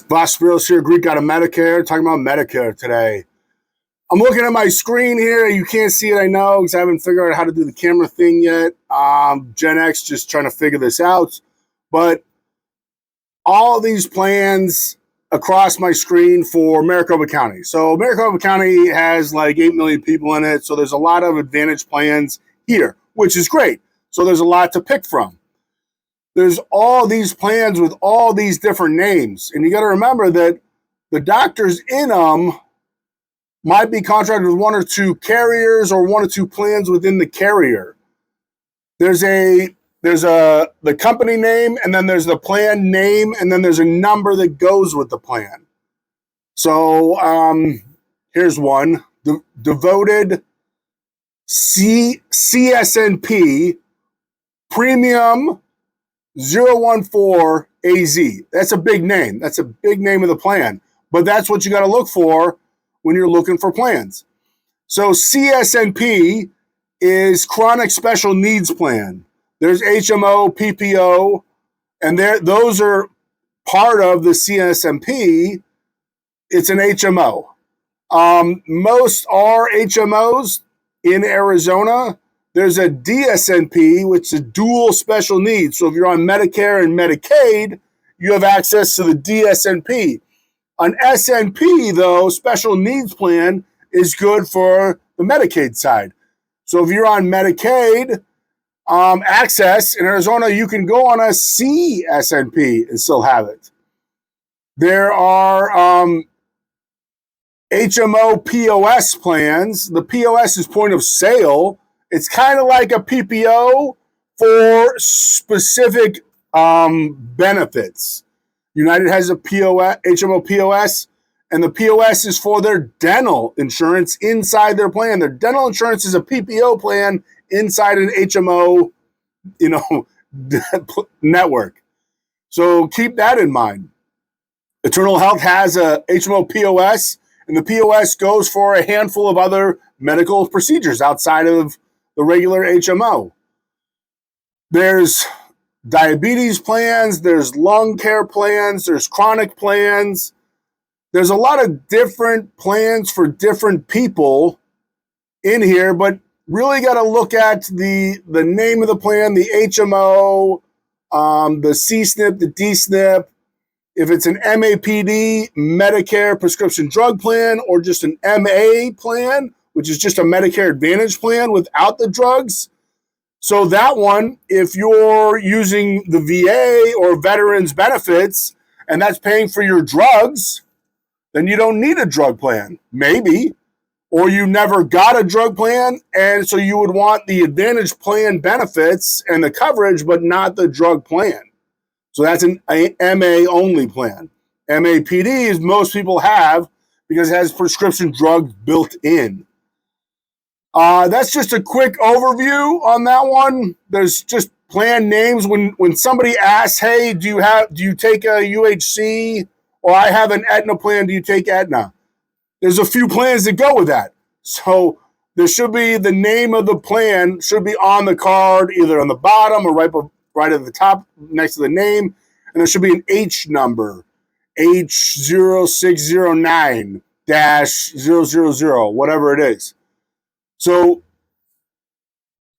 Voss Speros here, Greek out of Medicare, talking about Medicare today. I'm looking at my screen here. You can't see it, I know, because I haven't figured out how to do the camera thing yet. Gen X just trying to figure this out. But all of these plans across my screen for Maricopa County. So Maricopa County has like 8 million people in it, so there's a lot of Advantage plans here, which is great. So there's a lot to pick from. There's all these plans with all these different names. And you got to remember that the doctors in them might be contracted with one or two carriers or one or two plans within the carrier. There's the company name, and then there's the plan name, and then there's a number that goes with the plan. So here's one. Devoted CSNP Premium 014 AZ. That's a big name. That's a big name of the plan. But that's what you got to look for when you're looking for plans. So CSNP is Chronic Special Needs Plan. There's HMO, PPO, and those are part of the CSNP. It's an HMO. Most are HMOs in Arizona. There's a DSNP, which is dual special needs. So if you're on Medicare and Medicaid, you have access to the DSNP. An SNP, though, special needs plan, is good for the Medicaid side. So if you're on Medicaid access in Arizona, you can go on a CSNP and still have it. There are HMO POS plans. The POS is point of sale. It's kind of like a PPO for specific benefits. United has a POS, HMO POS, and the POS is for their dental insurance inside their plan. Their dental insurance is a PPO plan inside an HMO, network. So keep that in mind. Eternal Health has a HMO POS, and the POS goes for a handful of other medical procedures outside of the regular HMO. There's diabetes plans, there's lung care plans, there's chronic plans. There's a lot of different plans for different people in here, but really got to look at the name of the plan, the HMO, the CSNP, the DSNP, if it's an MAPD, Medicare prescription drug plan, or just an MA plan, which is just a Medicare Advantage plan without the drugs. So that one, if you're using the VA or veterans benefits, and that's paying for your drugs, then you don't need a drug plan, maybe. Or you never got a drug plan, and so you would want the Advantage plan benefits and the coverage, but not the drug plan. So that's an MA only plan. MAPD is most people have because it has prescription drugs built in. That's just a quick overview on that one. There's just plan names. When somebody asks, hey, do you take a UHC, or I have an Aetna plan, do you take Aetna? There's a few plans that go with that. So there should be the name of the plan should be on the card, either on the bottom or right at the top next to the name. And there should be an H number, H0609-000, whatever it is. So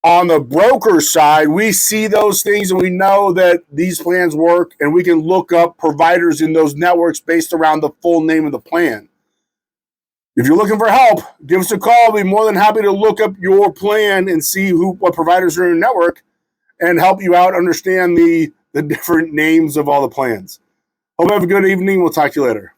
on the broker side, we see those things and we know that these plans work, and we can look up providers in those networks based around the full name of the plan. If you're looking for help, give us a call. We'll be more than happy to look up your plan and see what providers are in your network and help you out understand the different names of all the plans. Hope you have a good evening. We'll talk to you later.